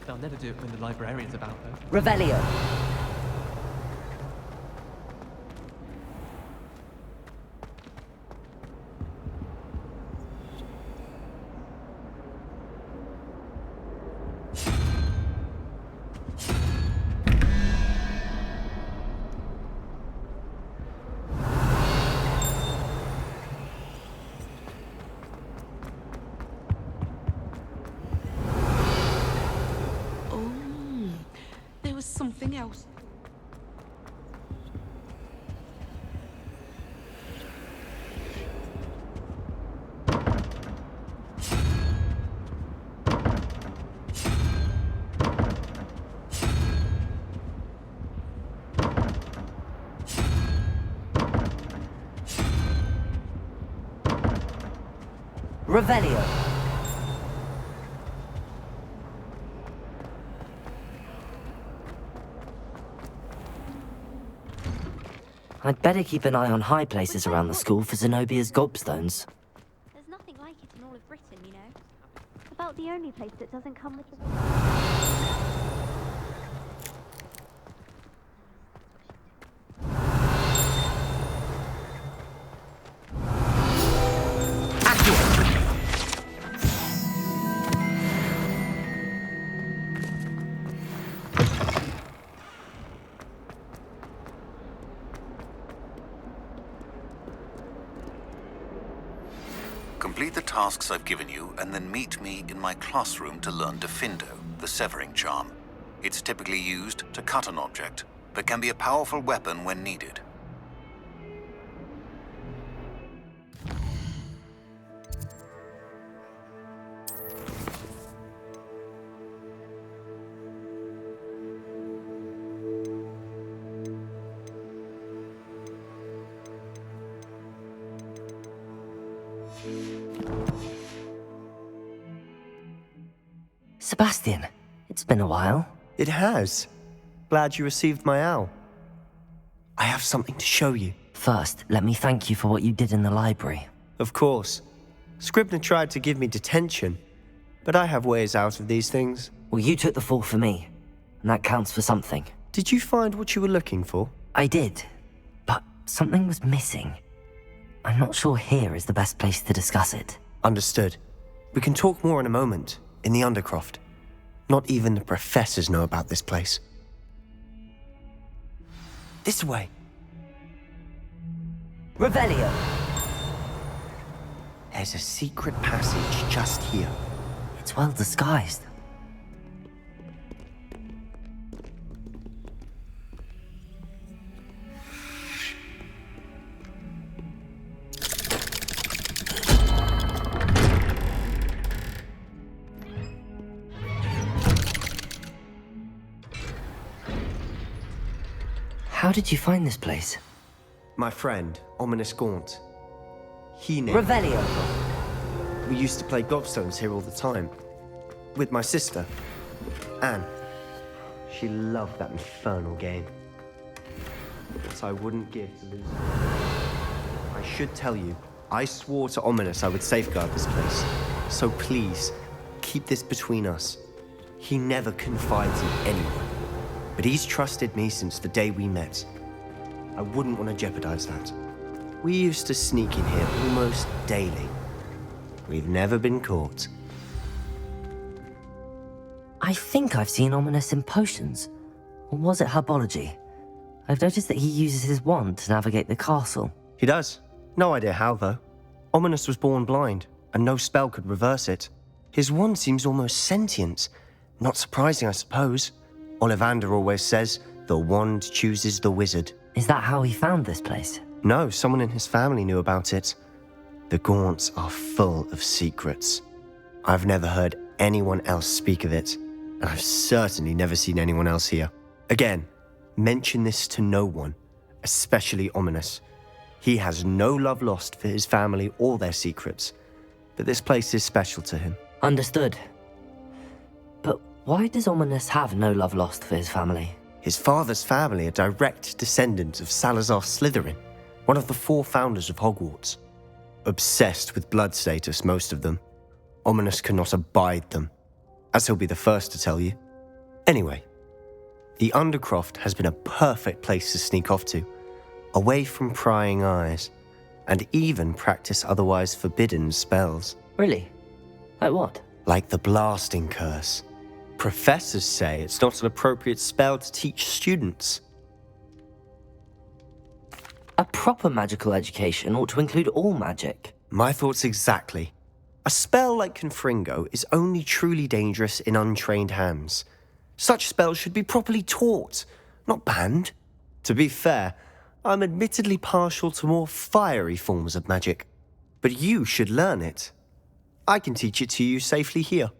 They'll never do it when the librarian's about, though. Revelio. Something else. Revelio. I'd better keep an eye on high places around the school for Zenobia's gobstones. There's nothing like it in all of Britain, you know. It's about the only place that doesn't come with the... Complete the tasks I've given you, and then meet me in my classroom to learn Defindo, the severing charm. It's typically used to cut an object, but can be a powerful weapon when needed. Sebastian, it's been a while. It has. Glad you received my owl. I have something to show you. First, let me thank you for what you did in the library. Of course. Scribner tried to give me detention, but I have ways out of these things. Well, you took the fall for me, and that counts for something. Did you find what you were looking for? I did, but something was missing. I'm not sure here is the best place to discuss it. Understood. We can talk more in a moment, in the Undercroft. Not even the professors know about this place. This way. Revelio. There's a secret passage just here. It's well disguised. How did you find this place? My friend, Ominous Gaunt. He named... Revelio. We used to play gobstones here all the time. With my sister, Anne. She loved that infernal game. But I wouldn't give to lose it. I should tell you, I swore to Ominous I would safeguard this place. So please, keep this between us. He never confides in anyone. But he's trusted me since the day we met. I wouldn't want to jeopardize that. We used to sneak in here almost daily. We've never been caught. I think I've seen Ominous in potions. Or was it herbology? I've noticed that he uses his wand to navigate the castle. He does. No idea how, though. Ominous was born blind, and no spell could reverse it. His wand seems almost sentient. Not surprising, I suppose. Ollivander always says, the wand chooses the wizard. Is that how he found this place? No, someone in his family knew about it. The Gaunts are full of secrets. I've never heard anyone else speak of it, and I've certainly never seen anyone else here. Again, mention this to no one, especially Ominous. He has no love lost for his family or their secrets, but this place is special to him. Understood. But why does Ominous have no love lost for his family? His father's family are direct descendants of Salazar Slytherin, one of the 4 founders of Hogwarts. Obsessed with blood status, most of them. Ominous cannot abide them. As he'll be the first to tell you, Anyway, the Undercroft has been a perfect place to sneak off to, away from prying eyes, and even practice otherwise forbidden spells. Really? Like what? Like the blasting curse. Professors say it's not an appropriate spell to teach students. A proper magical education ought to include all magic. My thoughts exactly. A spell like Confringo is only truly dangerous in untrained hands. Such spells should be properly taught, not banned. To be fair, I'm admittedly partial to more fiery forms of magic, but you should learn it. I can teach it to you safely here.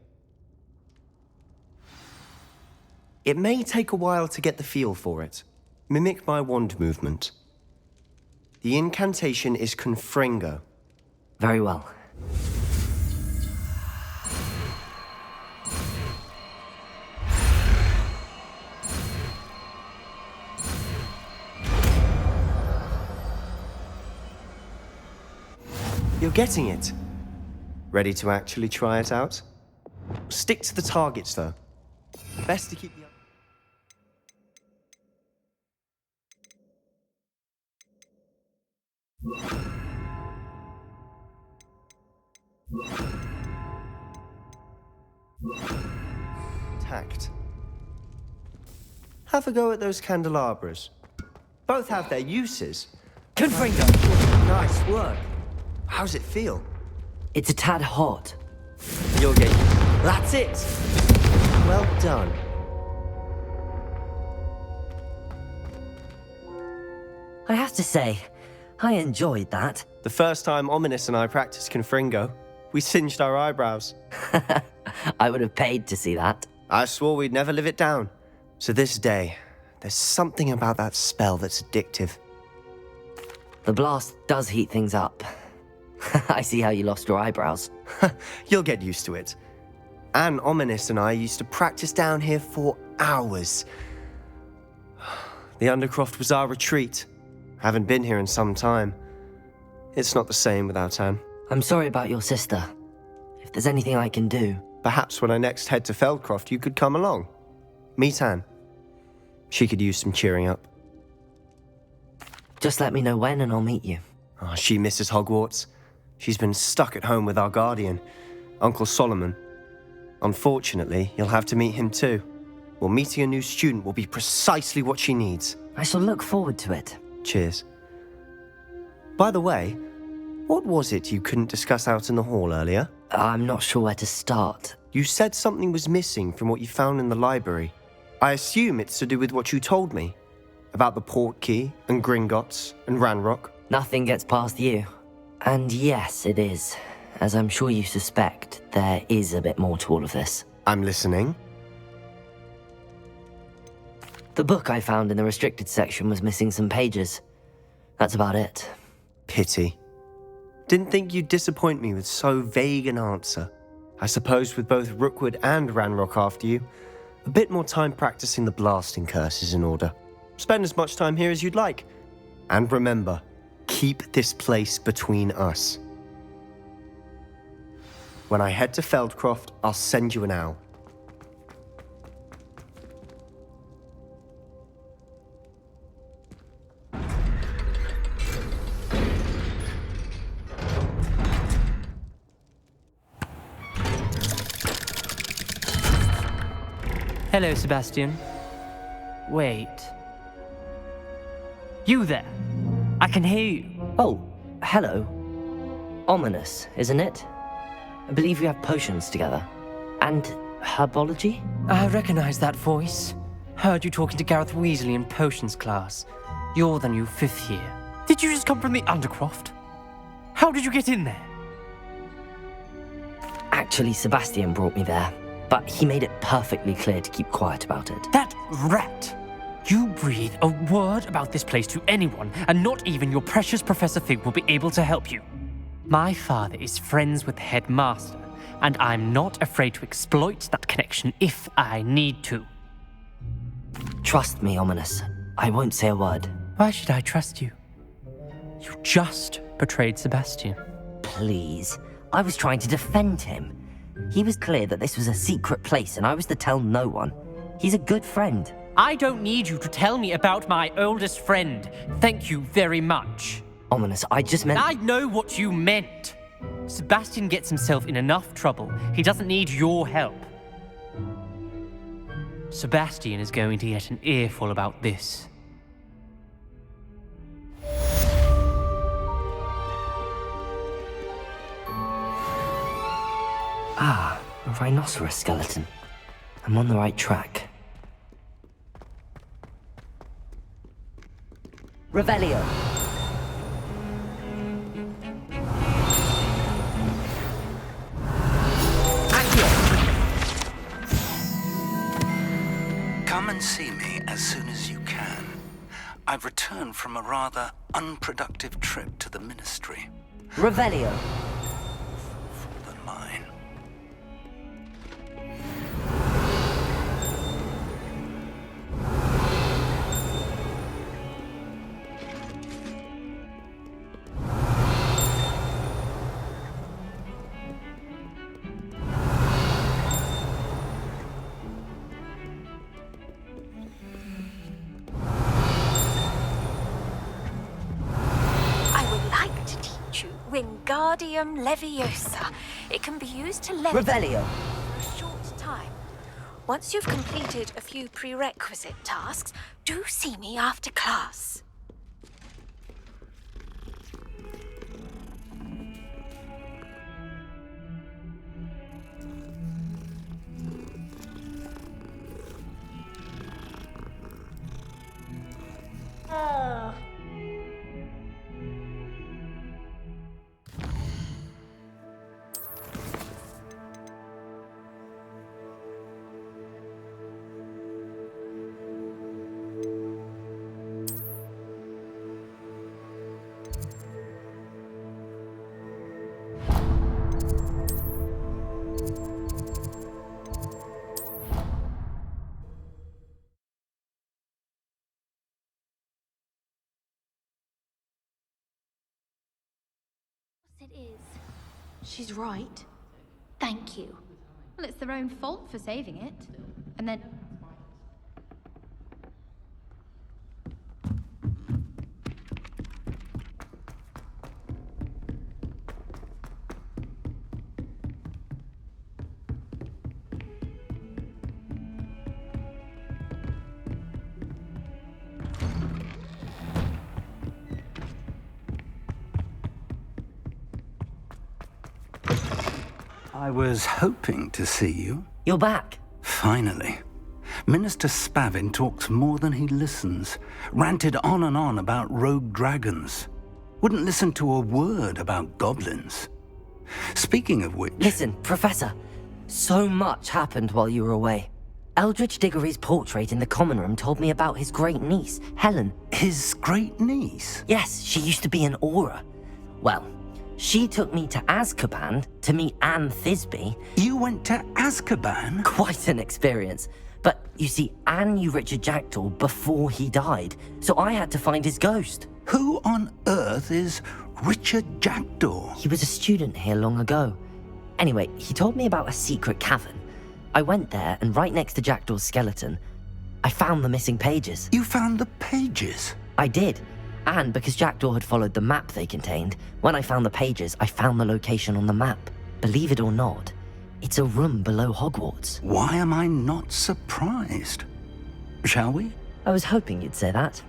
It may take a while to get the feel for it. Mimic my wand movement. The incantation is Confringo. Very well. You're getting it. Ready to actually try it out? Stick to the targets, though. Best to keep the... Tact. Have a go at those candelabras. Both have their uses. Confringo! Nice work. How's it feel? It's a tad hot. You'll get... That's it! Well done. I have to say, I enjoyed that. The first time Ominous and I practiced Confringo, we singed our eyebrows. I would have paid to see that. I swore we'd never live it down. To this day, there's something about that spell that's addictive. The blast does heat things up. I see how you lost your eyebrows. You'll get used to it. Anne, Ominous and I used to practice down here for hours. The Undercroft was our retreat. Haven't been here in some time. It's not the same without Anne. I'm sorry about your sister. If there's anything I can do... Perhaps when I next head to Feldcroft, you could come along. Meet Anne. She could use some cheering up. Just let me know when and I'll meet you. Oh, she misses Hogwarts. She's been stuck at home with our guardian, Uncle Solomon. Unfortunately, you'll have to meet him too. Well, meeting a new student will be precisely what she needs. I shall look forward to it. Cheers. By the way, what was it you couldn't discuss out in the hall earlier? I'm not sure where to start. You said something was missing from what you found in the library. I assume it's to do with what you told me. About the Portkey and Gringotts and Ranrock. Nothing gets past you. And yes, it is. As I'm sure you suspect, there is a bit more to all of this. I'm listening. The book I found in the restricted section was missing some pages. That's about it. Pity. Didn't think you'd disappoint me with so vague an answer. I suppose with both Rookwood and Ranrock after you, a bit more time practicing the blasting curse is in order. Spend as much time here as you'd like. And remember, keep this place between us. When I head to Feldcroft, I'll send you an owl. Hello, Sebastian. Wait. You there? I can hear you. Oh, hello. Ominous, isn't it? I believe we have potions together. And herbology? I recognize that voice. Heard you talking to Gareth Weasley in potions class. You're the new 5th year. Did you just come from the Undercroft? How did you get in there? Actually, Sebastian brought me there. But he made it perfectly clear to keep quiet about it. That rat! You breathe a word about this place to anyone, and not even your precious Professor Fig will be able to help you. My father is friends with the headmaster, and I'm not afraid to exploit that connection if I need to. Trust me, Ominous. I won't say a word. Why should I trust you? You just betrayed Sebastian. Please. I was trying to defend him. He was clear that this was a secret place and I was to tell no one. He's a good friend. I don't need you to tell me about my oldest friend. Thank you very much. Ominous, I just meant... I know what you meant. Sebastian gets himself in enough trouble. He doesn't need your help. Sebastian is going to get an earful about this. Ah, a rhinoceros skeleton. I'm on the right track. Revelio. Come and see me as soon as you can. I've returned from a rather unproductive trip to the Ministry. Revelio. Than mine. Wingardium Leviosa. It can be used to level Revelio. for a short time. Once you've completed a few prerequisite tasks, do see me after class. It is. She's right. Thank you. Well, it's their own fault for saving it. And then... I was hoping to see you. You're back. Finally. Minister Spavin talks more than he listens. Ranted on and on about rogue dragons. Wouldn't listen to a word about goblins. Speaking of which... Listen, Professor. So much happened while you were away. Eldridge Diggory's portrait in the common room told me about his great niece, Helen. His great niece? Yes, she used to be an Auror. Well, she took me to Azkaban to meet Anne Thisbe. You went to Azkaban? Quite an experience. But you see, Anne knew Richard Jackdaw before he died, so I had to find his ghost. Who on earth is Richard Jackdaw? He was a student here long ago. Anyway, he told me about a secret cavern. I went there, and right next to Jackdaw's skeleton, I found the missing pages. You found the pages? I did. And because Jackdaw had followed the map they contained, when I found the pages, I found the location on the map. Believe it or not, it's a room below Hogwarts. Why am I not surprised? Shall we? I was hoping you'd say that.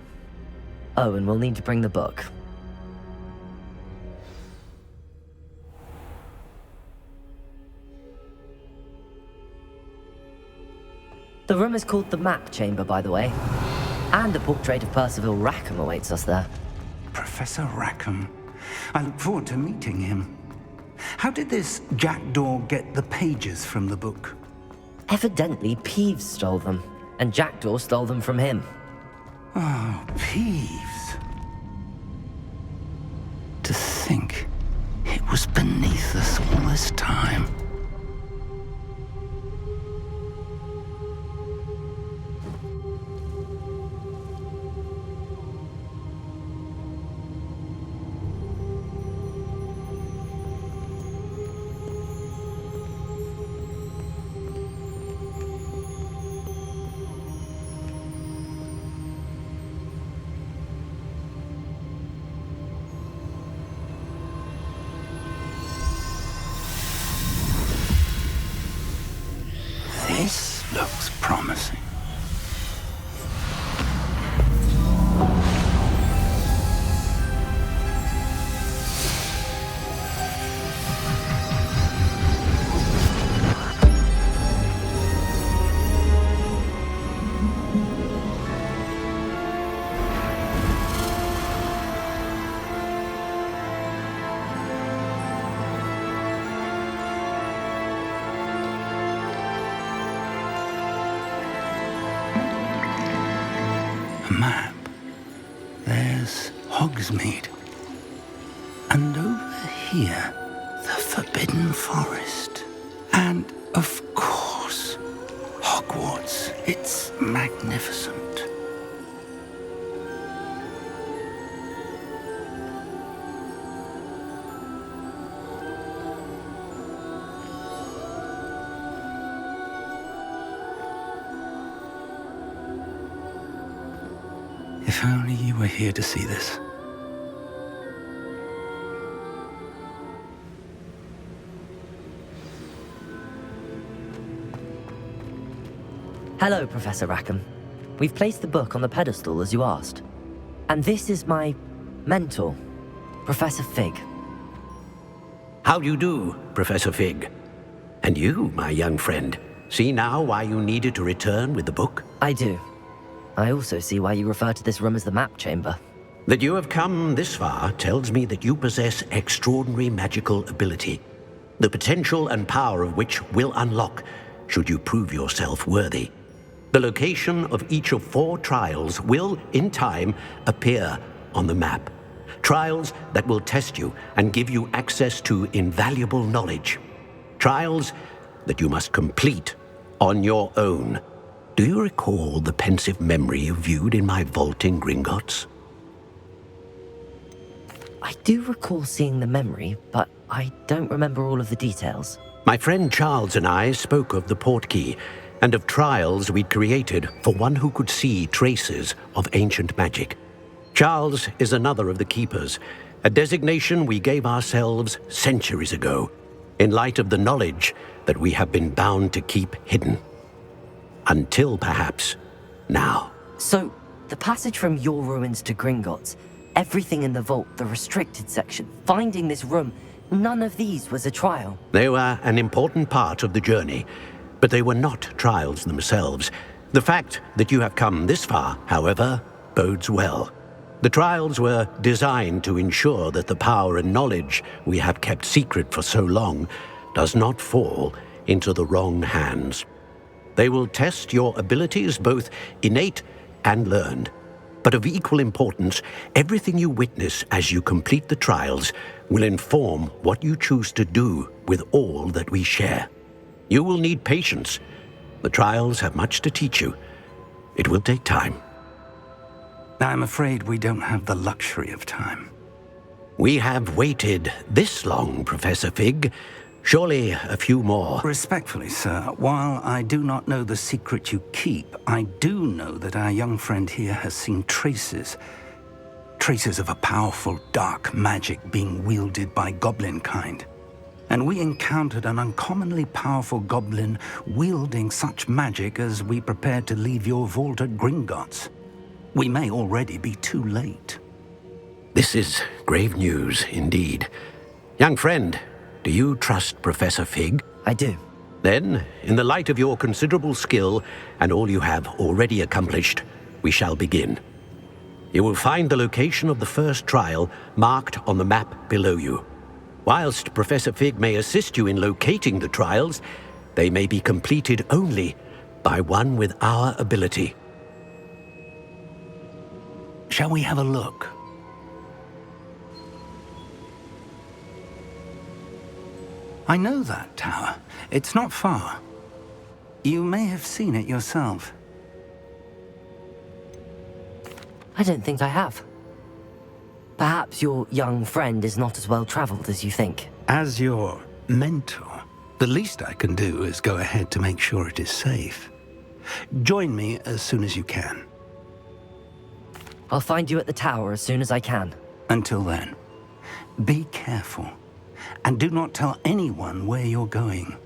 Oh, and we'll need to bring the book. The room is called the Map Chamber, by the way. And a portrait of Percival Rackham awaits us there. Professor Rackham. I look forward to meeting him. How did this Jackdaw get the pages from the book? Evidently, Peeves stole them, and Jackdaw stole them from him. Oh, Peeves. To think it was beneath us all this time. This looks promising. Map. There's Hogsmeade. And over here, the Forbidden Forest. And, of course, Hogwarts. It's magnificent. If only you were here to see this. Hello, Professor Rackham. We've placed the book on the pedestal as you asked. And this is my mentor, Professor Fig. How do you do, Professor Fig? And you, my young friend, see now why you needed to return with the book? I do. I also see why you refer to this room as the map chamber. That you have come this far tells me that you possess extraordinary magical ability, the potential and power of which will unlock should you prove yourself worthy. The location of each of 4 trials will, in time, appear on the map. Trials that will test you and give you access to invaluable knowledge. Trials that you must complete on your own. Do you recall the pensive memory you viewed in my vault in Gringotts? I do recall seeing the memory, but I don't remember all of the details. My friend Charles and I spoke of the Portkey and of trials we'd created for one who could see traces of ancient magic. Charles is another of the Keepers, a designation we gave ourselves centuries ago, in light of the knowledge that we have been bound to keep hidden. Until, perhaps, now. So, the passage from your ruins to Gringotts, everything in the vault, the restricted section, finding this room, none of these was a trial. They were an important part of the journey, but they were not trials themselves. The fact that you have come this far, however, bodes well. The trials were designed to ensure that the power and knowledge we have kept secret for so long does not fall into the wrong hands. They will test your abilities, both innate and learned. But of equal importance, everything you witness as you complete the trials will inform what you choose to do with all that we share. You will need patience. The trials have much to teach you. It will take time. I'm afraid we don't have the luxury of time. We have waited this long, Professor Fig. Surely a few more. Respectfully, sir, while I do not know the secret you keep, I do know that our young friend here has seen traces of a powerful dark magic being wielded by goblin kind. And we encountered an uncommonly powerful goblin wielding such magic as we prepared to leave your vault at Gringotts. We may already be too late. This is grave news indeed. Young friend, do you trust Professor Fig? I do. Then, in the light of your considerable skill and all you have already accomplished, we shall begin. You will find the location of the first trial marked on the map below you. Whilst Professor Fig may assist you in locating the trials, they may be completed only by one with our ability. Shall we have a look? I know that tower. It's not far. You may have seen it yourself. I don't think I have. Perhaps your young friend is not as well traveled as you think. As your mentor, the least I can do is go ahead to make sure it is safe. Join me as soon as you can. I'll find you at the tower as soon as I can. Until then, be careful. And do not tell anyone where you're going.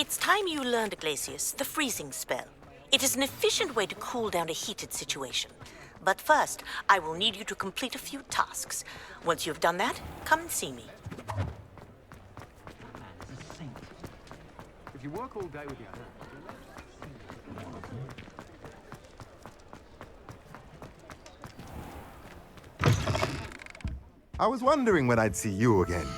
It's time you learned, Glacius, the freezing spell. It is an efficient way to cool down a heated situation. But first, I will need you to complete a few tasks. Once you've done that, come and see me. If you work all day with your hands, I was wondering when I'd see you again.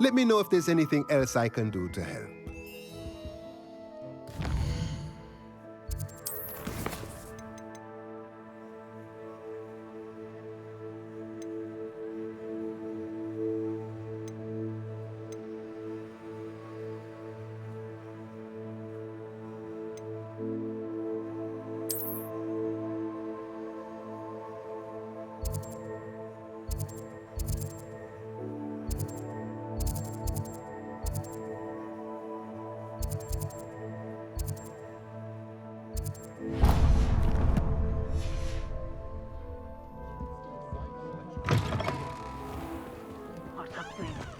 Let me know if there's anything else I can do to help.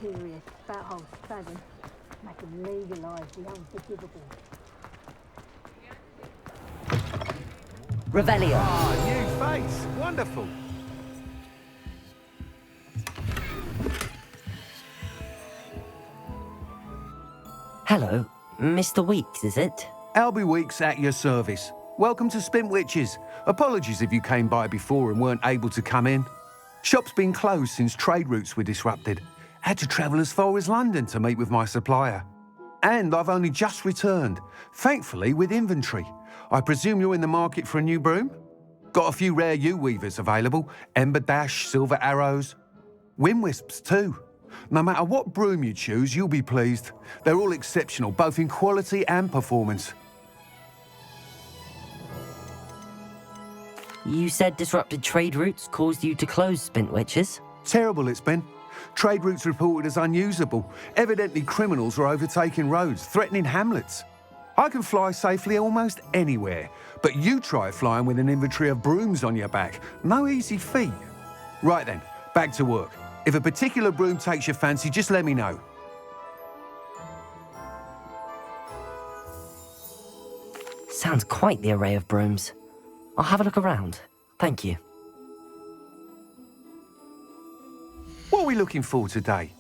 Serious about whole study. Make them legalise the unforgivable. Revelio. Ah, new face. Wonderful. Hello, Mr. Weeks, is it? Albie Weeks at your service. Welcome to Spintwitches. Apologies if you came by before and weren't able to come in. Shop's been closed since trade routes were disrupted. Had to travel as far as London to meet with my supplier. And I've only just returned, thankfully with inventory. I presume you're in the market for a new broom? Got a few rare U-weavers available, Ember Dash, Silver Arrows, Windwisps too. No matter what broom you choose, you'll be pleased. They're all exceptional, both in quality and performance. You said disrupted trade routes caused you to close Spintwitches? Terrible it's been. Trade routes reported as unusable. Evidently criminals are overtaking roads, threatening hamlets. I can fly safely almost anywhere, but you try flying with an inventory of brooms on your back. No easy feat. Right then, back to work. If a particular broom takes your fancy, just let me know. Sounds quite the array of brooms. I'll have a look around. Thank you. What are we looking for today?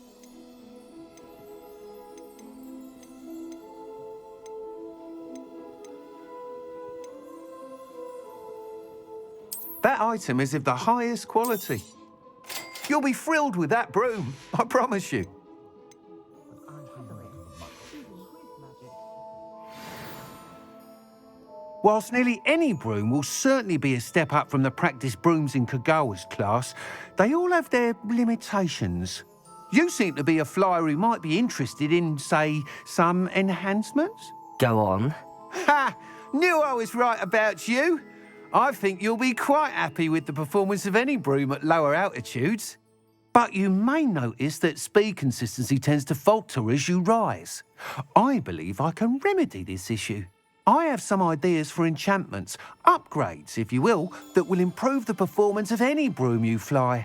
That item is of the highest quality. You'll be thrilled with that broom, I promise you. Whilst nearly any broom will certainly be a step up from the practice brooms in Kagawa's class, they all have their limitations. You seem to be a flyer who might be interested in, say, some enhancements? Go on. Ha! Knew I was right about you. I think you'll be quite happy with the performance of any broom at lower altitudes. But you may notice that speed consistency tends to falter as you rise. I believe I can remedy this issue. I have some ideas for enchantments, upgrades, if you will, that will improve the performance of any broom you fly.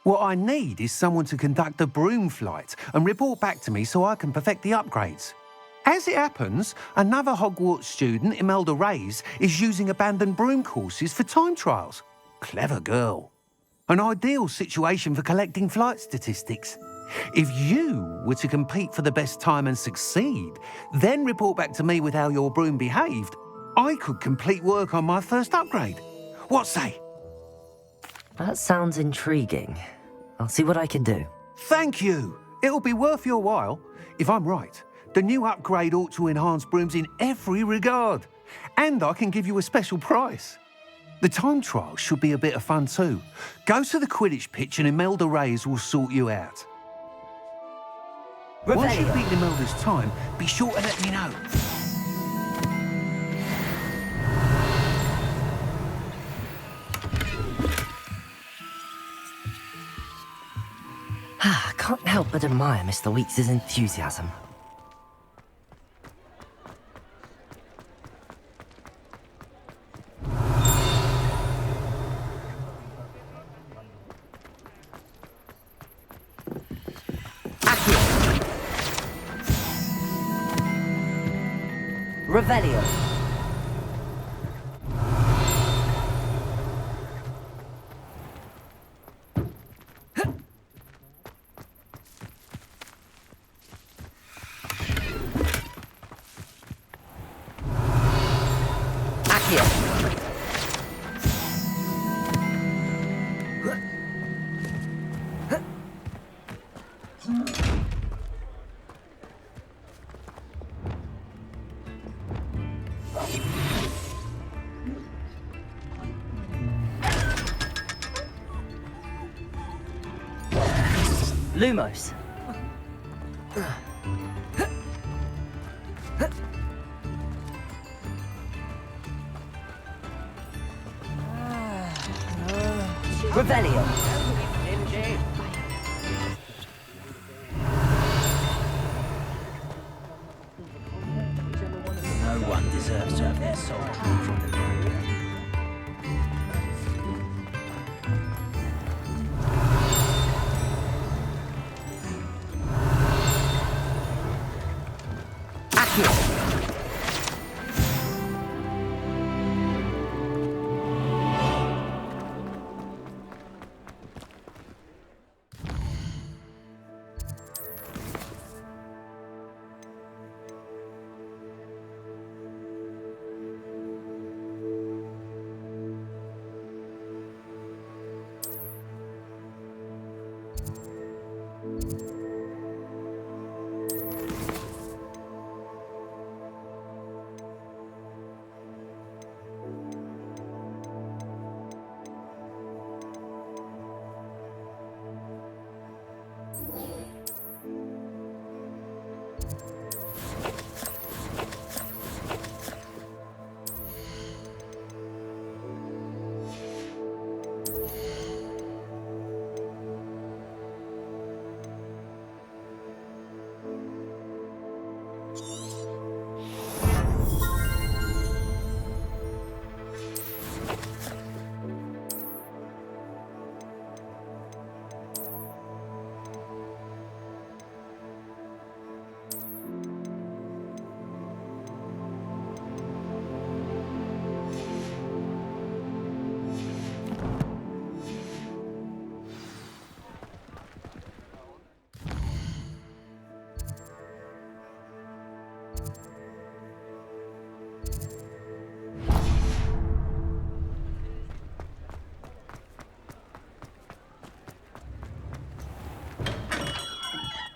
What I need is someone to conduct a broom flight and report back to me so I can perfect the upgrades. As it happens, another Hogwarts student, Imelda Reyes, is using abandoned broom courses for time trials. Clever girl. An ideal situation for collecting flight statistics. If you were to compete for the best time and succeed, then report back to me with how your broom behaved, I could complete work on my first upgrade. What say? That sounds intriguing. I'll see what I can do. Thank you. It'll be worth your while. If I'm right, the new upgrade ought to enhance brooms in every regard. And I can give you a special price. The time trial should be a bit of fun too. Go to the Quidditch pitch and Imelda Reyes will sort you out. Once you've beaten Imelda's time, be sure to let me know. I can't help but admire Mr. Weeks' enthusiasm. Revelio. Lumos. Revelio. No one deserves to have their soul torn from the body.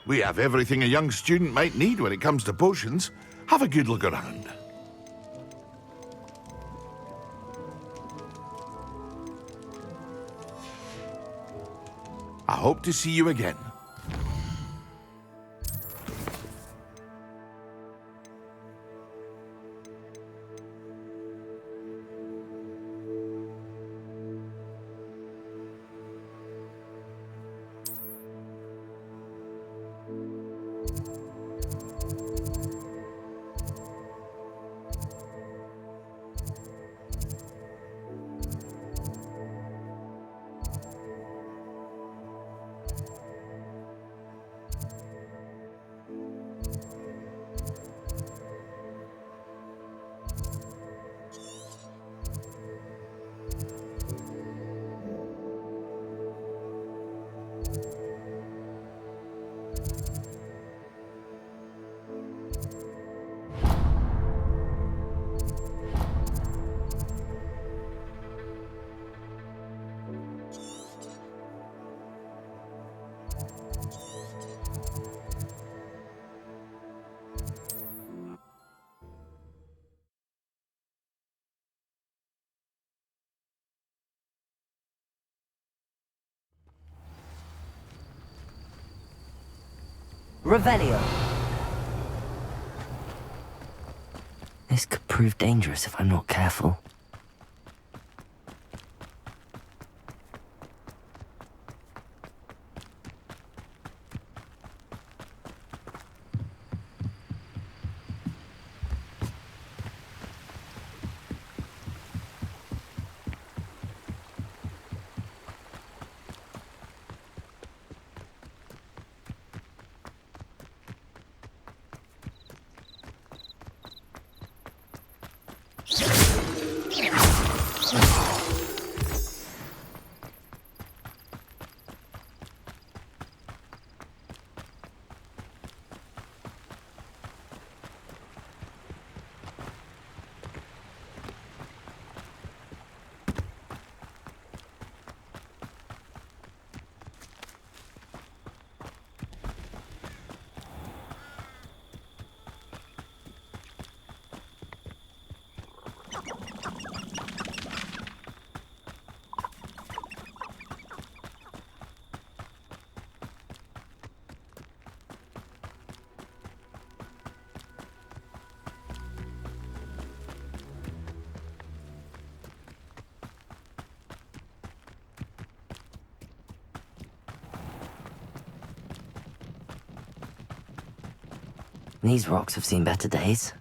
We have everything a young student might need when it comes to potions. Have a good look around. I hope to see you again. Revelio. This could prove dangerous if I'm not careful. These rocks have seen better days.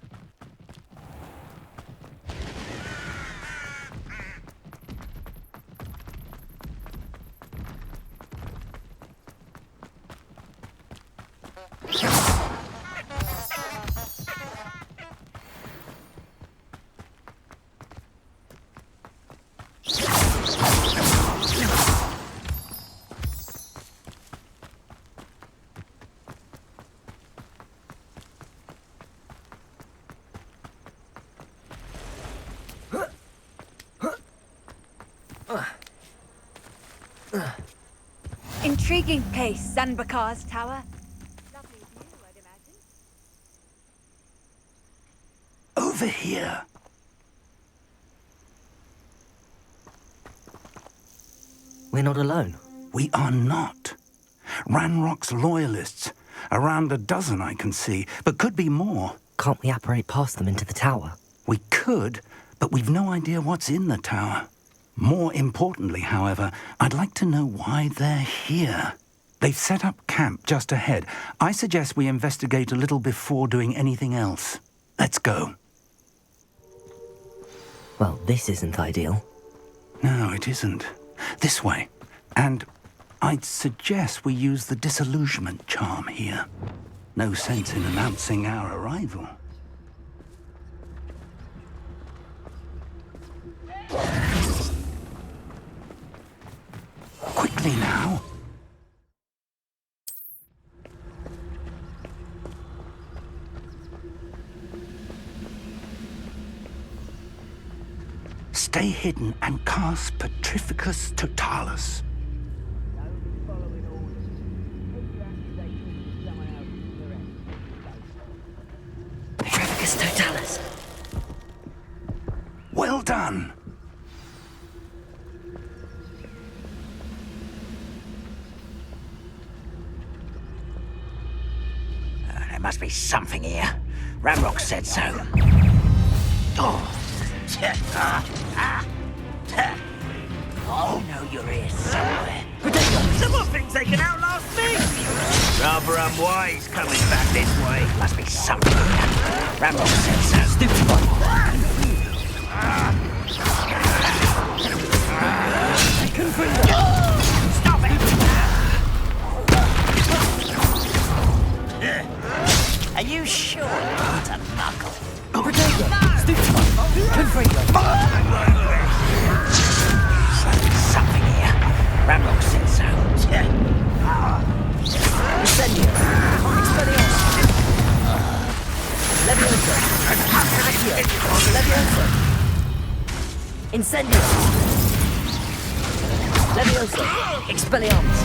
Intriguing place, Zanbakar's tower. Lovely view, I'd imagine. Over here. We're not alone. We are not. Ranrock's loyalists. Around a dozen I can see, but could be more. Can't we apparate past them into the tower? We could, but we've no idea what's in the tower. More importantly, however, I'd like to know why they're here. They've set up camp just ahead. I suggest we investigate a little before doing anything else. Let's go. Well, this isn't ideal. No, it isn't. This way. And I'd suggest we use the disillusionment charm here. No sense in announcing our arrival. Quickly now. Stay hidden and cast Petrificus Totalis. Petrificus Totalis. Well done. There must be something here. Ramrock said so. Oh. Oh, no, you're here somewhere. Someone thinks they can outlast me! Rather unwise coming back this way. Must be something here. Ramrock said so. Stupid one. Stop it! Are you sure you want to knuckle? Stupid one. Something here. Ramrock said so. Incendio. Expelliarmus. Levioso. Accio. Levioso. Incendio. Levioso. Expelliarmus.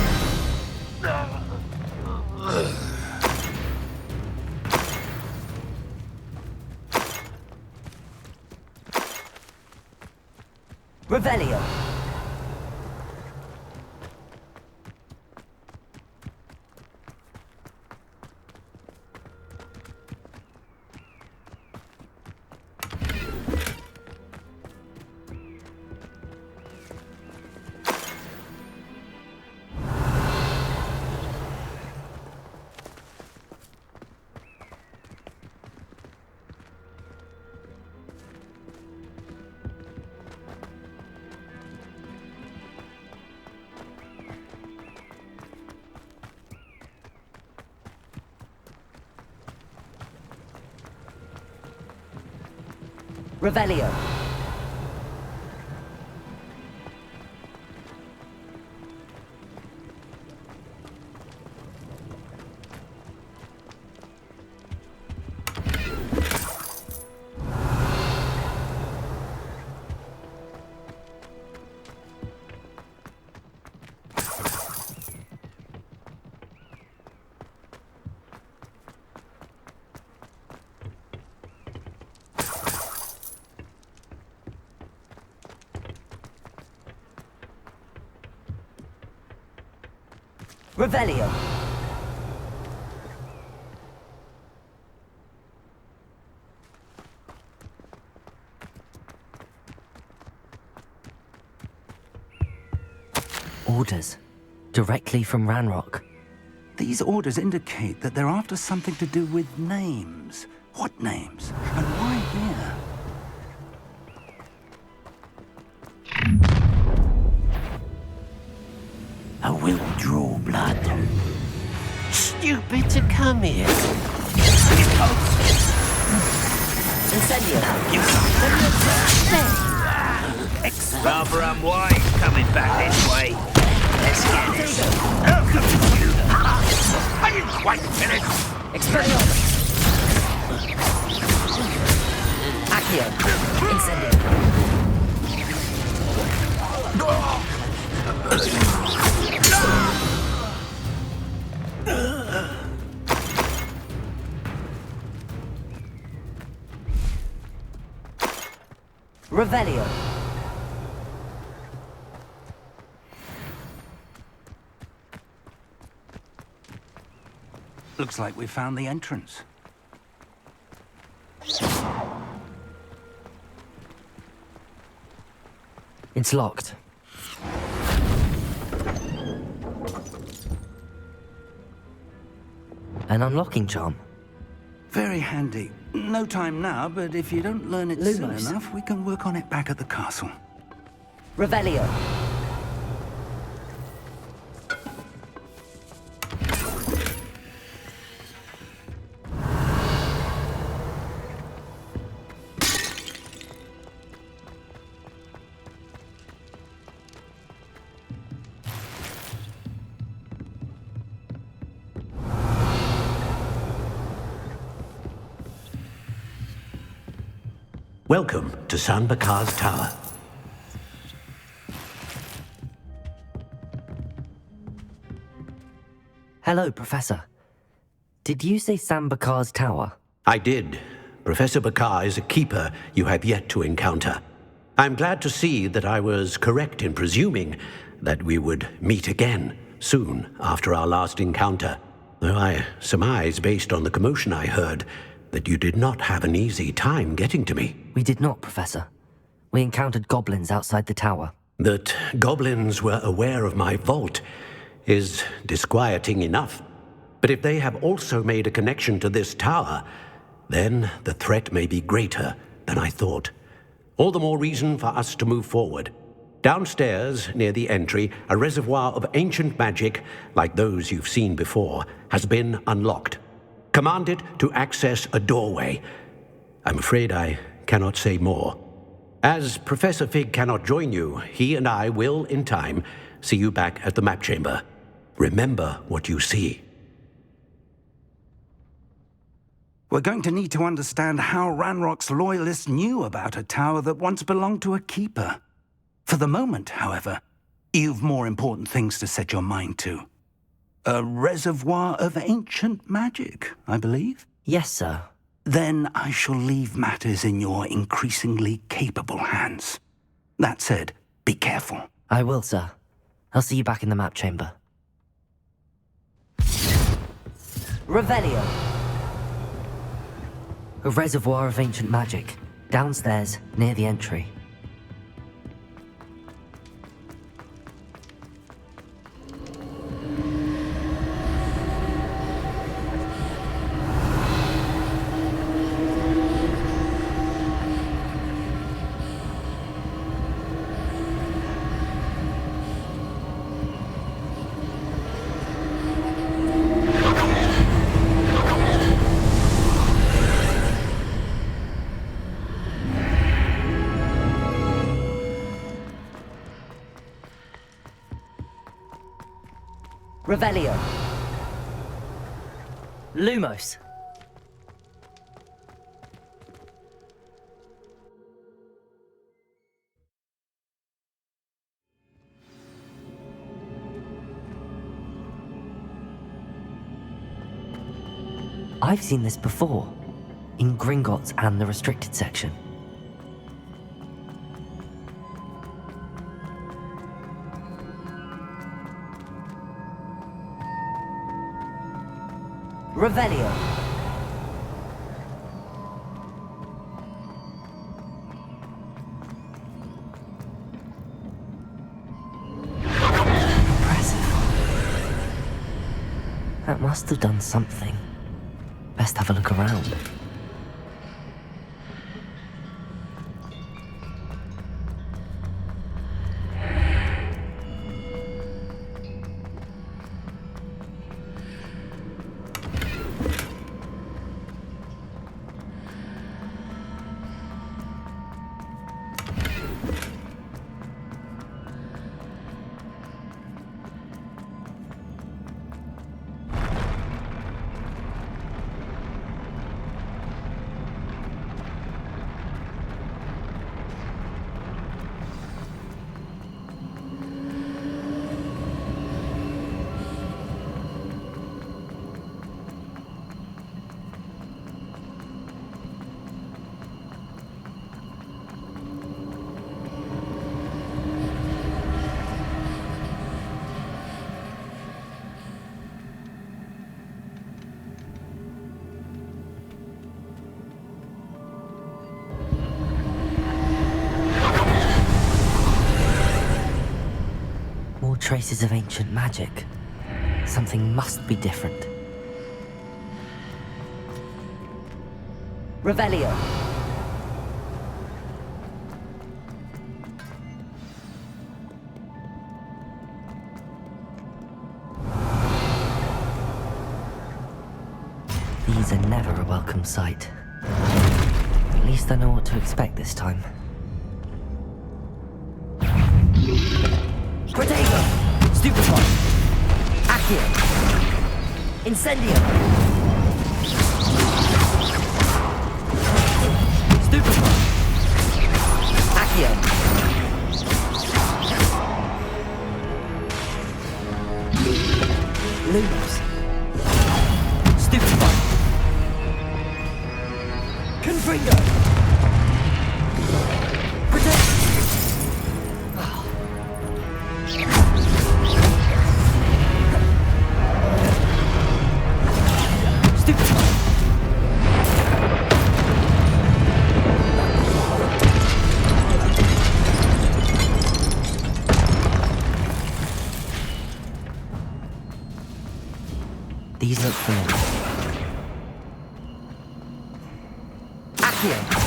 Revelio. Revelio. Revelio. Orders. Directly from Ranrock. These orders indicate that they're after something to do with names. What names? And why here? I will draw blood. Stupid to come here. Incendio. Rather unwise coming back this way. Let's get it. Are you quite finished? Expelliarmus. Accio. Incendio. Revelio. Looks like we found the entrance. It's locked. An unlocking charm. Very handy. No time now, but if you don't learn it soon Lumos. enough, we can work on it back at the castle. Revelio. Welcome to San Bakar's Tower. Hello, Professor. Did you say San Bakar's Tower? I did. Professor Bakar is a keeper you have yet to encounter. I'm glad to see that I was correct in presuming that we would meet again soon after our last encounter, though I surmise, based on the commotion I heard, that you did not have an easy time getting to me. We did not, Professor. We encountered goblins outside the tower. That goblins were aware of my vault is disquieting enough. But if they have also made a connection to this tower, then the threat may be greater than I thought. All the more reason for us to move forward. Downstairs, near the entry, a reservoir of ancient magic, like those you've seen before, has been unlocked. Command it to access a doorway. I'm afraid I cannot say more. As Professor Fig cannot join you, he and I will, in time, see you back at the map chamber. Remember what you see. We're going to need to understand how Ranrock's loyalists knew about a tower that once belonged to a keeper. For the moment, however, you've more important things to set your mind to. A reservoir of ancient magic, I believe? Yes, sir. Then I shall leave matters in your increasingly capable hands. That said, be careful. I will, sir. I'll see you back in the map chamber. Revelio. A reservoir of ancient magic. Downstairs, near the entry. Revelio. Lumos. I've seen this before, in Gringotts and the restricted section. Revelio. Percival. That must have done something. Best have a look around. Traces of ancient magic. Something must be different. Revelio. These are never a welcome sight. At least I know what to expect this time. Protego! Stupefy! Accio! Incendio! Stupefy! Accio! Lumos! Stupefy! Confringo! Protect! These look familiar. Accio!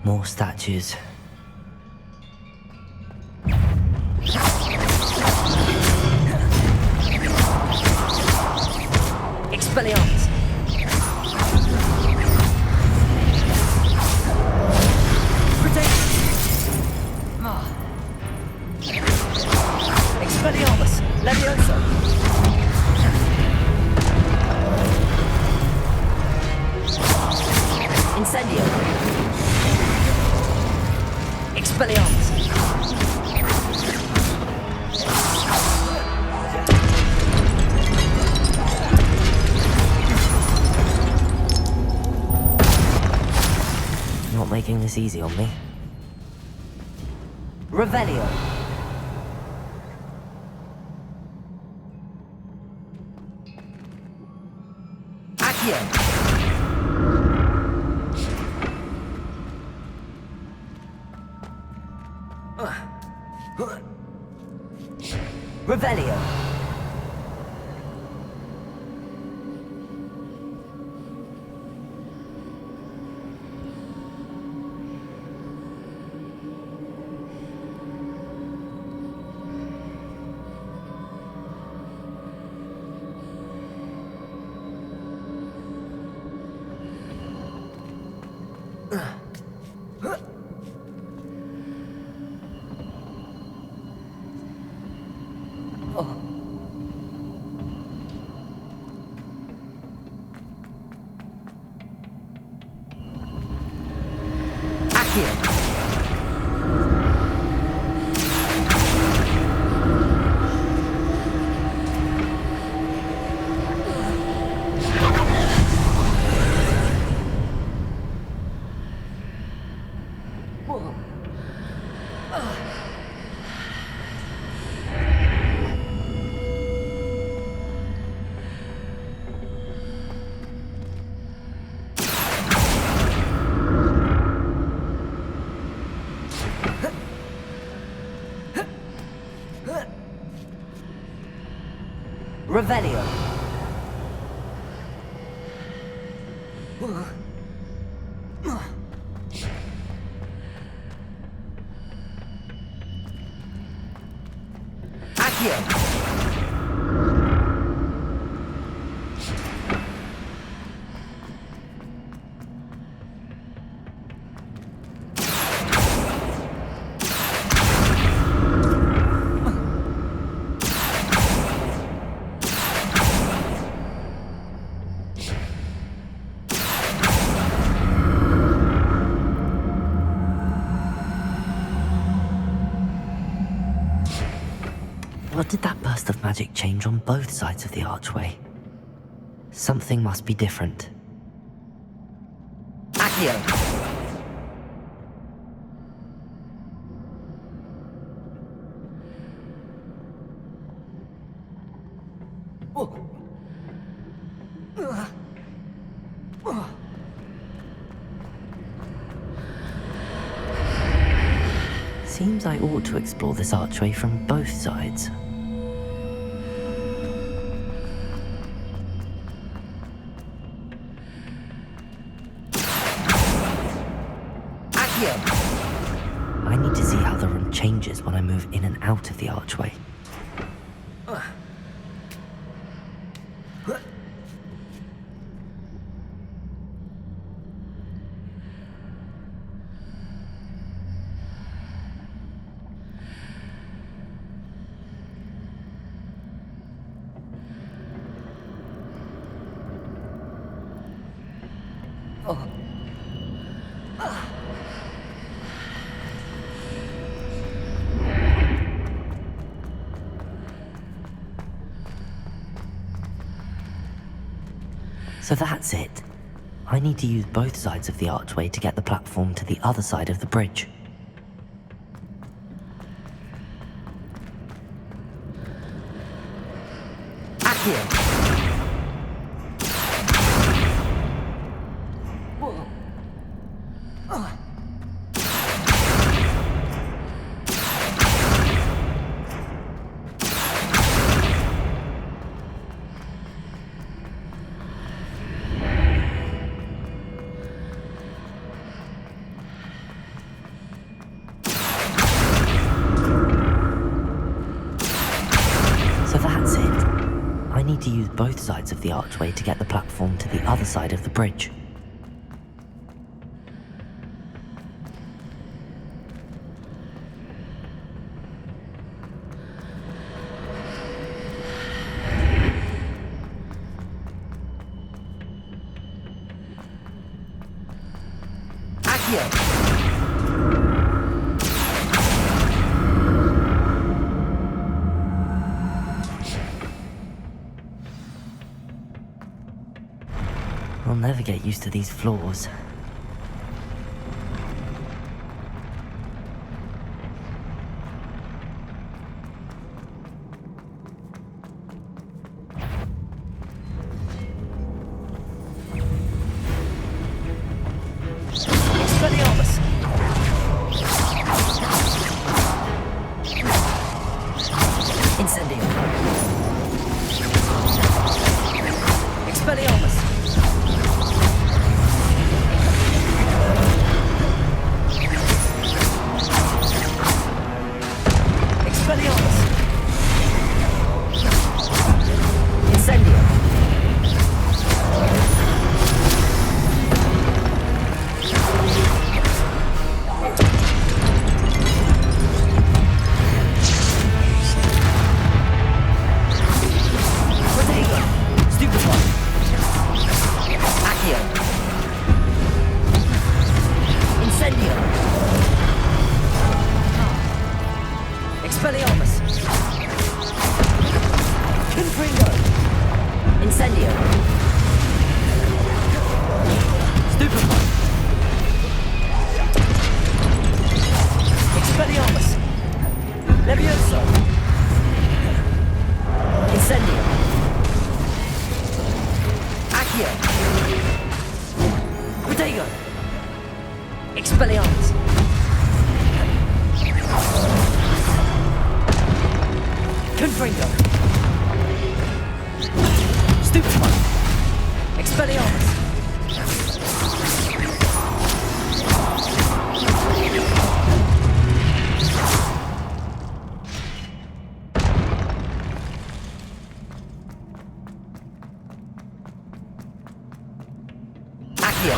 More statues. Expelliarmus! Protect! Expelliarmus! Levioso! Incendio! Expelliarmus! Not making this easy on me. Revelio! Accio! Revelio! Revelio! Accio! What did that burst of magic change on both sides of the archway? Something must be different. Accio! Seems I ought to explore this archway from both sides. I need to see how the room changes when I move in and out of the archway. So that's it. I need to use both sides of the archway to get the platform to the other side of the bridge. Accio! To use both sides of the archway to get the platform to the other side of the bridge. I'll never get used to these floors. Expelliarmus! Incendio! Expelliarmus! Expelliarmus! Incendio! Protego! Stupefy! Accio! Incendio! Expelliarmus! Confringo! Incendio! Stupefy! Expelliarmus! Levioso! Incendio! Accio! Protego! Expelliarmus! Confringo! Stupefy! Expelliarmus! Accio!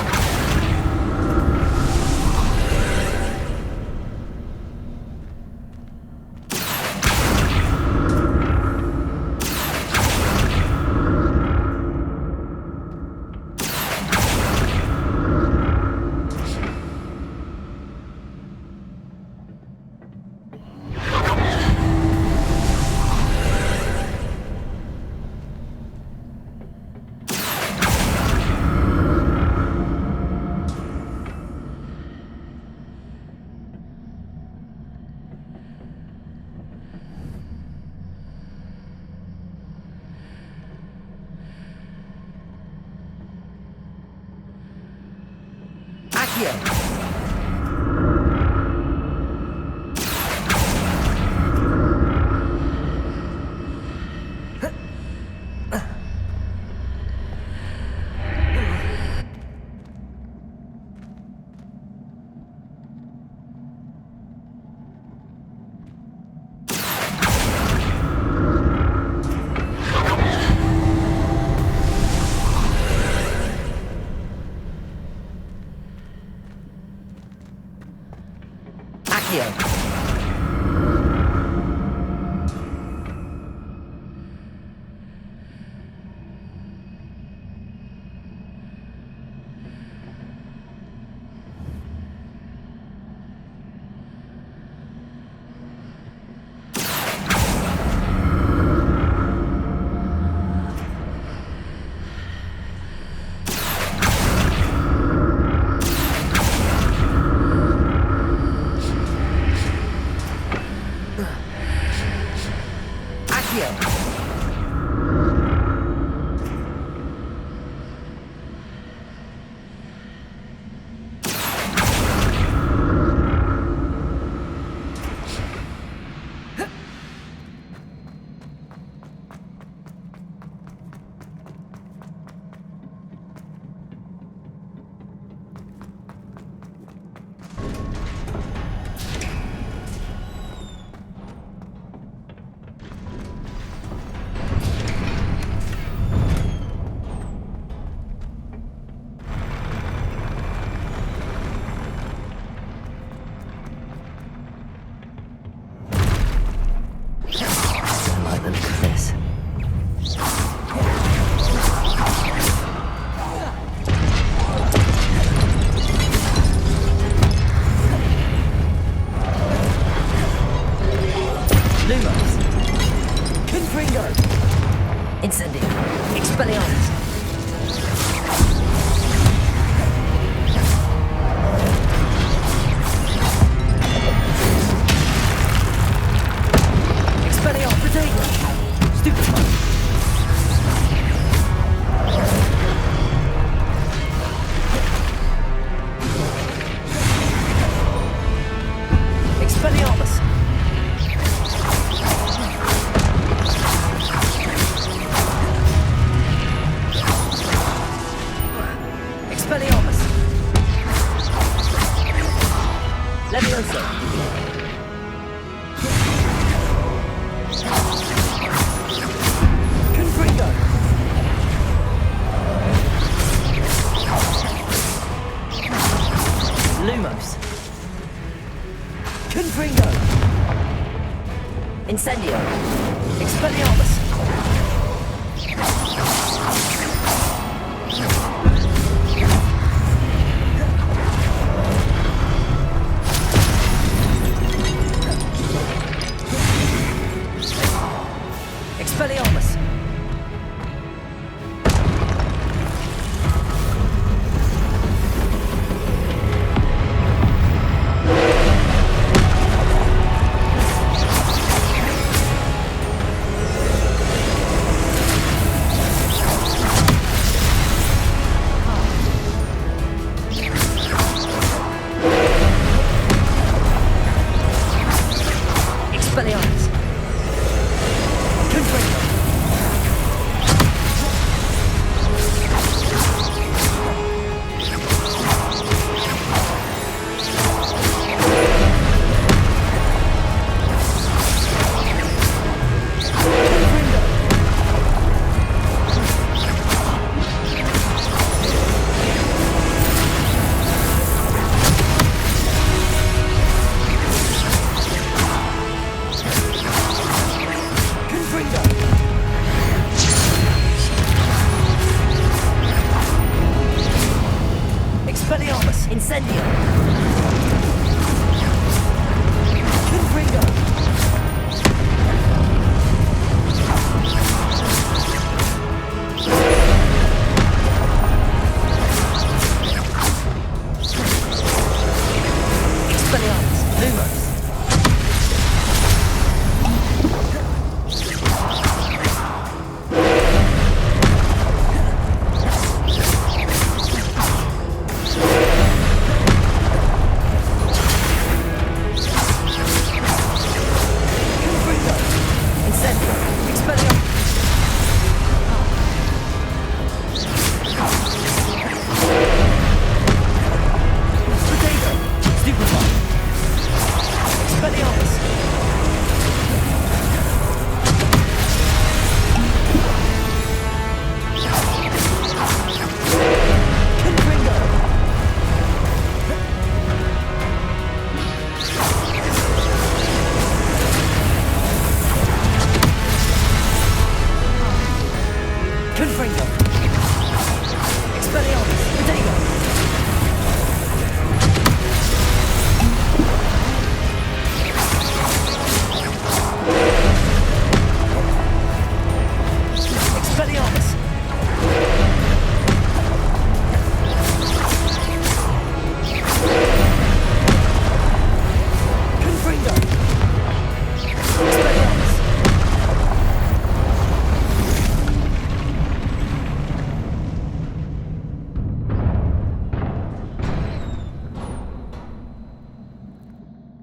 Accio! Accio! Incendio! Expelliarmus! Expelliarmus! Expelliarmus! Confringo! Expelliarmus! Incendio! Confringo! Expelliarmus! Lumos!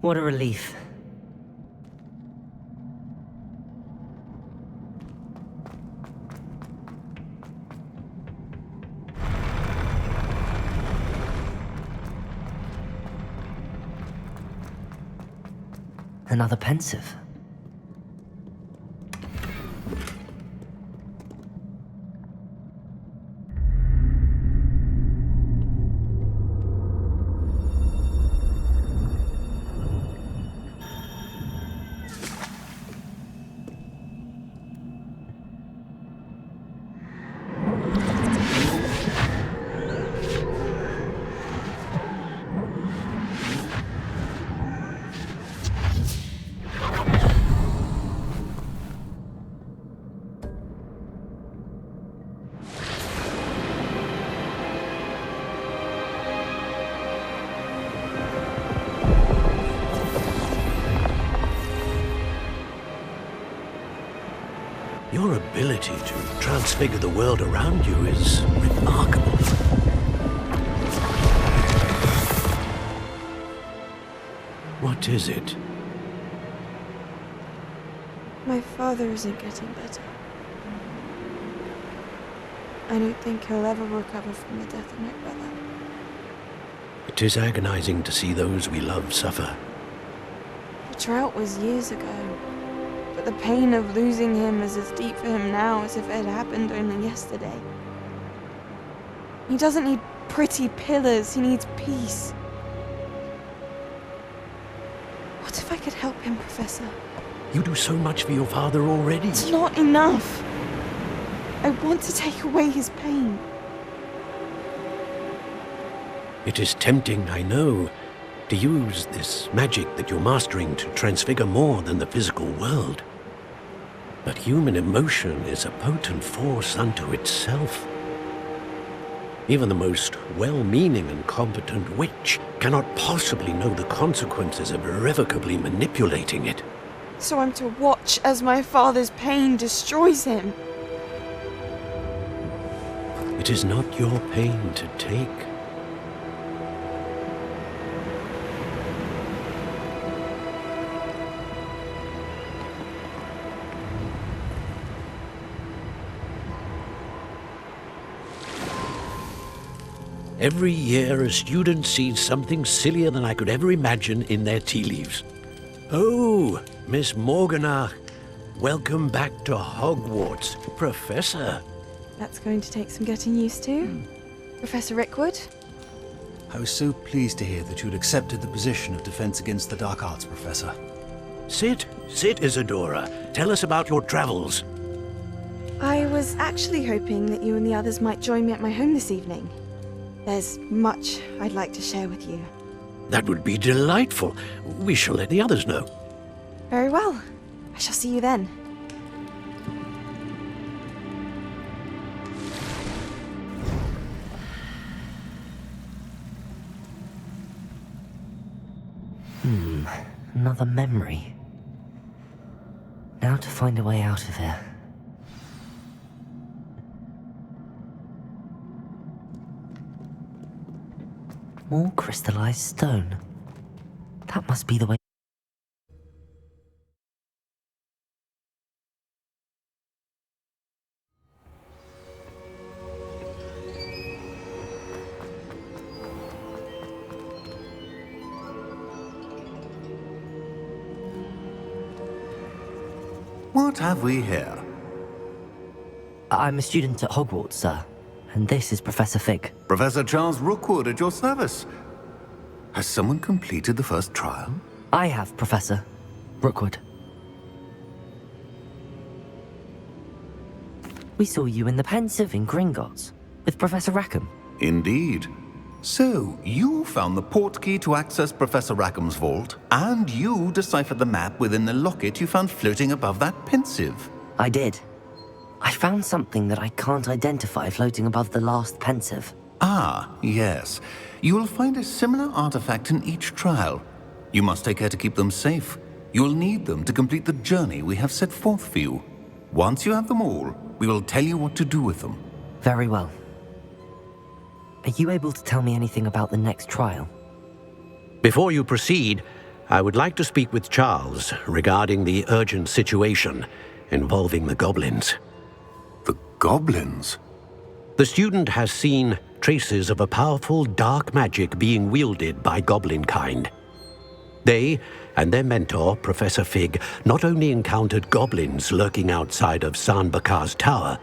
What a relief. Another pensive. Your ability to transfigure the world around you is remarkable. What is it? My father isn't getting better. I don't think he'll ever recover from the death of my brother. It is agonizing to see those we love suffer. The drought was years ago, but the pain of losing him is as deep for him now as if it had happened only yesterday. He doesn't need pretty pillars, he needs peace. What if I could help him, Professor? You do so much for your father already. It's not enough. I want to take away his pain. It is tempting, I know, to use this magic that you're mastering to transfigure more than the physical world. But human emotion is a potent force unto itself. Even the most well-meaning and competent witch cannot possibly know the consequences of irrevocably manipulating it. So I'm to watch as my father's pain destroys him. It is not your pain to take. Every year, a student sees something sillier than I could ever imagine in their tea leaves. Oh, Miss Morganach, welcome back to Hogwarts, Professor. That's going to take some getting used to. Professor Rickwood? I was so pleased to hear that you'd accepted the position of Defense Against the Dark Arts, Professor. Sit, Isadora. Tell us about your travels. I was actually hoping that you and the others might join me at my home this evening. There's much I'd like to share with you. That would be delightful. We shall let the others know. Very well. I shall see you then. Another memory. Now to find a way out of here. More crystallized stone. That must be the way. What have we here? I'm a student at Hogwarts, sir. And this is Professor Fig. Professor Charles Rookwood at your service. Has someone completed the first trial? I have, Professor Rookwood. We saw you in the Pensive in Gringotts with Professor Rackham. Indeed. So, you found the portkey to access Professor Rackham's vault, and you deciphered the map within the locket you found floating above that Pensive. I did. I found something that I can't identify floating above the last Pensive. Ah, yes. You will find a similar artifact in each trial. You must take care to keep them safe. You will need them to complete the journey we have set forth for you. Once you have them all, we will tell you what to do with them. Very well. Are you able to tell me anything about the next trial? Before you proceed, I would like to speak with Charles regarding the urgent situation involving the goblins. The goblins? The student has seen traces of a powerful dark magic being wielded by goblin kind. They and their mentor, Professor Fig, not only encountered goblins lurking outside of Sanbakar's tower,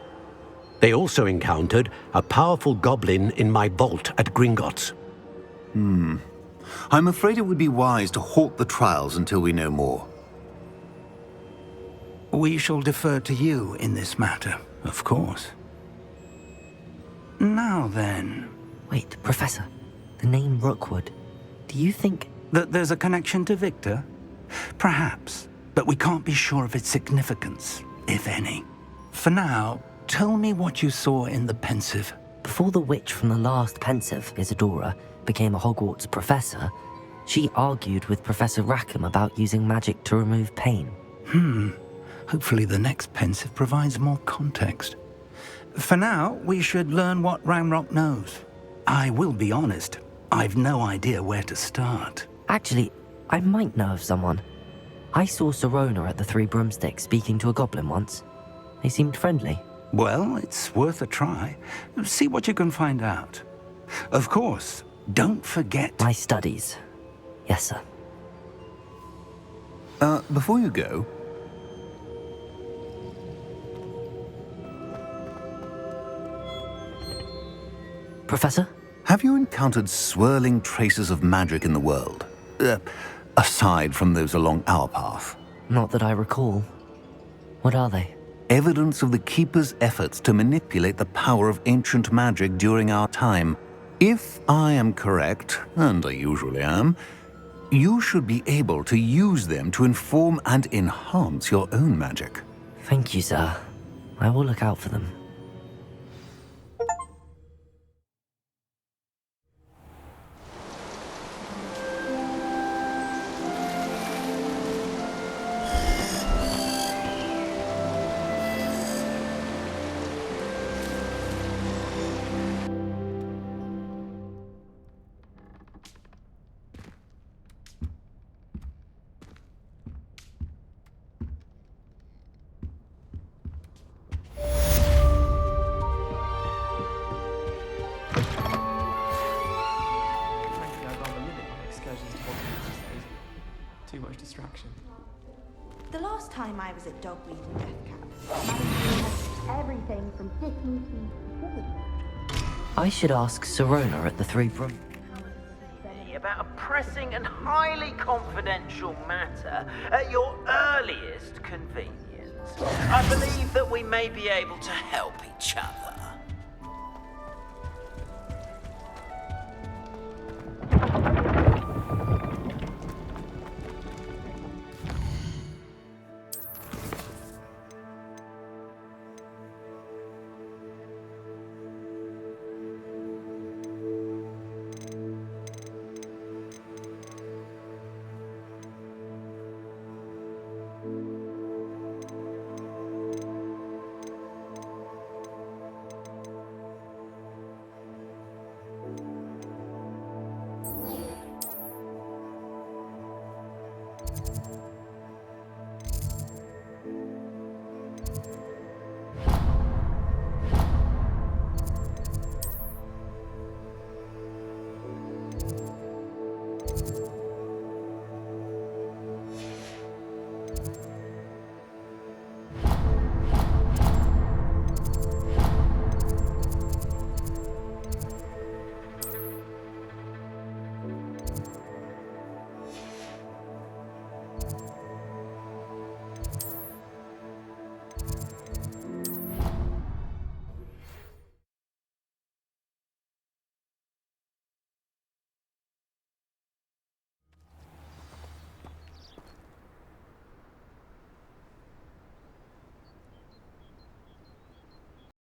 they also encountered a powerful goblin in my vault at Gringotts. I'm afraid it would be wise to halt the trials until we know more. We shall defer to you in this matter, of course. Now then... Wait, Professor. The name Rookwood. Do you think... that there's a connection to Victor? Perhaps, but we can't be sure of its significance, if any. For now, tell me what you saw in the Pensive. Before the witch from the last Pensive, Isadora, became a Hogwarts professor, she argued with Professor Rackham about using magic to remove pain. Hopefully the next Pensive provides more context. For now, we should learn what Ranrock knows. I will be honest, I've no idea where to start. Actually, I might know of someone. I saw Serona at the Three Broomsticks speaking to a goblin once. They seemed friendly. Well, it's worth a try. See what you can find out. Of course, don't forget... my studies. Yes, sir. Before you go... Professor? Have you encountered swirling traces of magic in the world? Aside from those along our path? Not that I recall. What are they? Evidence of the Keeper's efforts to manipulate the power of ancient magic during our time. If I am correct, and I usually am, you should be able to use them to inform and enhance your own magic. Thank you, sir. I will look out for them. Too much distraction. The last time I was at Dogweed and Death Camp, Everything from picking to I should ask Sirona at the Three Brum. About a pressing and highly confidential matter at your earliest convenience. I believe that we may be able to help each other.